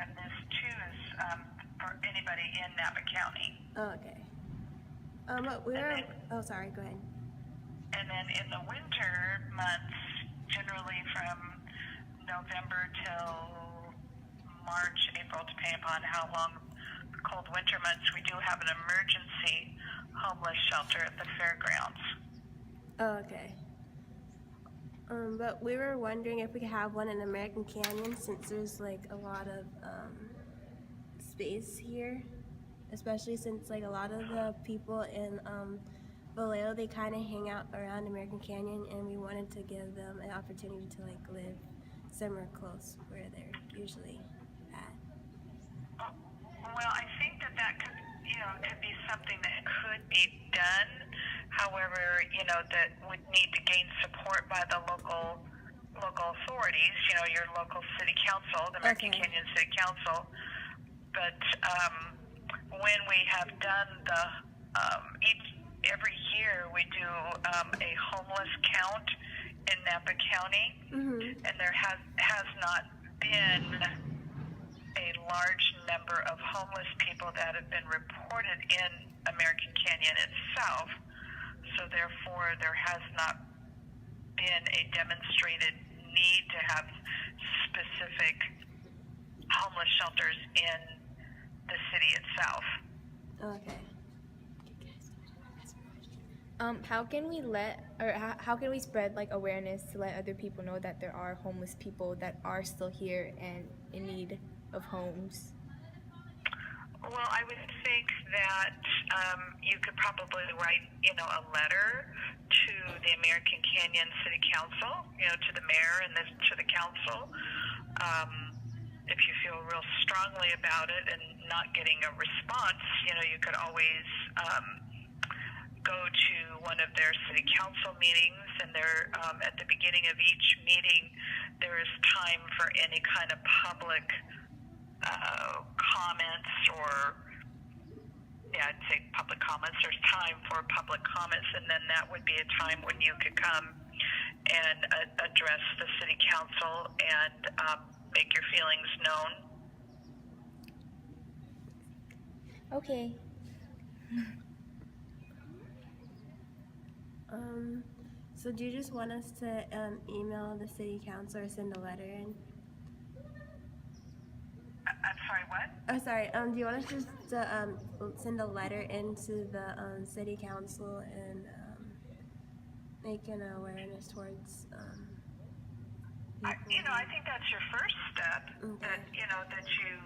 and this too is for anybody in Napa County. Oh, okay. But oh, sorry, go ahead. And then in the winter months, generally from November till March, April, depending upon how long the cold winter months, we do have an emergency homeless shelter at the fairgrounds. Oh, okay. But we were wondering if we could have one in American Canyon, since there's like a lot of space here, especially since like a lot of the people in Vallejo, they kind of hang out around American Canyon, and we wanted to give them an opportunity to like live somewhere close where they're usually at. Well, I think that could, could be something that could be done. However, that would need to gain support by the local authorities, your local city council, the American Canyon City Council. But when we have done every year we do a homeless count in Napa County, and there has not been a large number of homeless people that have been reported in American Canyon itself. So therefore, there has not been a demonstrated need to have specific homeless shelters in the city itself. Okay. How can we spread like awareness to let other people know that there are homeless people that are still here and in need of homes? Well, I would think that you could probably write, a letter to the American Canyon City Council, to the mayor and to the council. If you feel real strongly about it and not getting a response, you could always go to one of their city council meetings, and at the beginning of each meeting, there is time for any kind of public comments, or I'd say public comments. There's time for public comments, and then that would be a time when you could come and address the city council and make your feelings known. Okay. So do you just want us to email the city council or send a letter in? I'm sorry, what? Oh, sorry. Do you want us just to send a letter into the city council and make an awareness towards I think that's your first step. Okay. That that you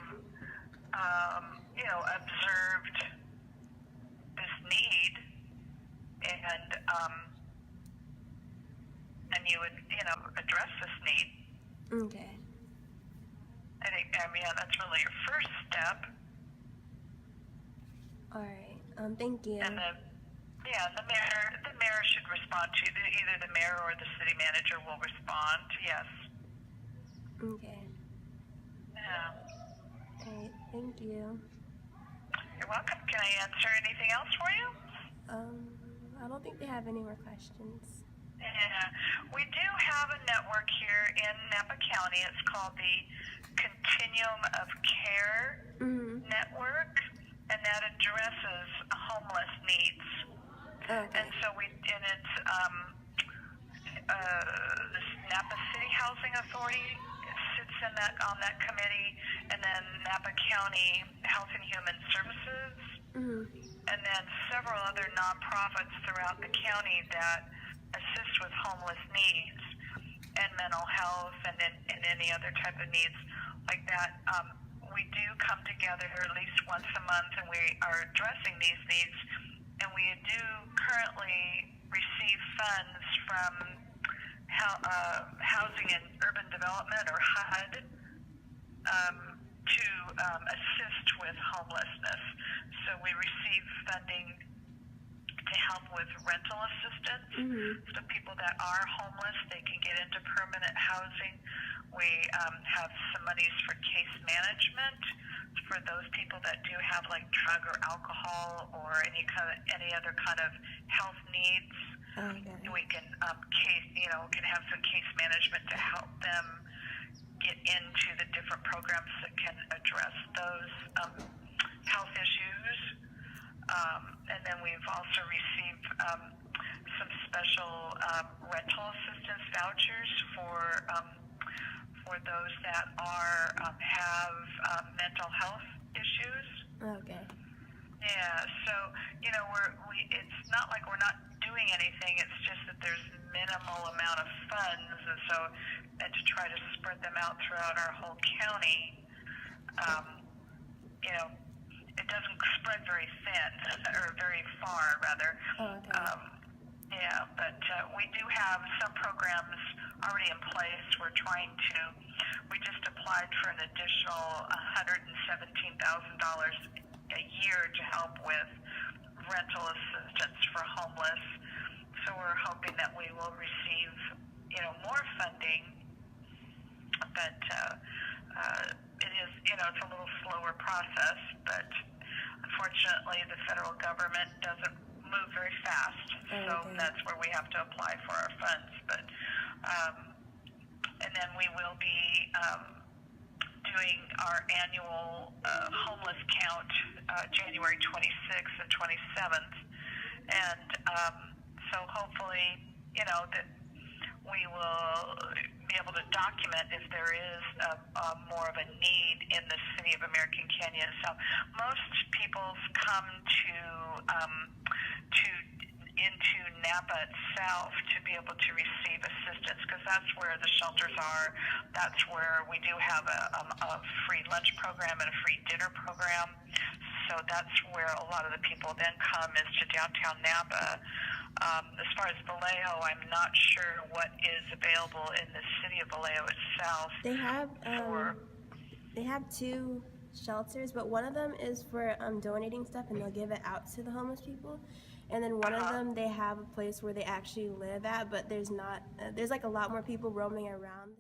observed this need, and you would address this need. Okay. That's really your first step. All right. Thank you. And the mayor should respond to either the mayor or the city manager will respond. Yes. Okay. Yeah. Okay. Thank you. You're welcome. Can I answer anything else for you? I don't think they have any more questions. Yeah. We do have a network here in Napa County. It's called the Continuum of Care Network, and that addresses homeless needs. Okay. And so it's this Napa City Housing Authority sits on that committee, and then Napa County Health and Human Services, and then several other nonprofits throughout the county that assist with homeless needs and mental health and any other type of needs like that. We do come together at least once a month, and we are addressing these needs, and we do currently receive funds from Housing and Urban Development, or HUD, to assist with homelessness. So we receive funding to help with rental assistance. So people that are homeless, they can get into permanent housing. We have some monies for case management for those people that do have like drug or alcohol or any other kind of health needs. Okay. We can can have some case management to help them get into the different programs that can address those health issues. And then we've also received some special rental assistance vouchers for those that have mental health issues. Okay. Yeah, so it's not like we're not doing anything. It's just that there's minimal amount of funds, and to try to spread them out throughout our whole county, it doesn't spread very thin or very far, rather. Oh, okay. But we do have some programs already in place. We just applied for an additional $117,000 a year to help with rental assistance for homeless. So we're hoping that we will receive, more funding. But it is, it's a little slower process. But unfortunately, the federal government doesn't move very fast. So that's where we have to apply for our funds. But and then we will be doing our annual homeless count January 26th and 27th. And so hopefully, that we will be able to document if there is more of a need in the city of American Canyon. So most people come into Napa itself to be able to receive assistance, because that's where the shelters are. That's where we do have a free lunch program and a free dinner program. So that's where a lot of the people then come, is to downtown Napa. As far as Vallejo, I'm not sure what is available in the city of Vallejo itself. They have two shelters, but one of them is for donating stuff, and they'll give it out to the homeless people. And then one of them, they have a place where they actually live at, but there's like a lot more people roaming around.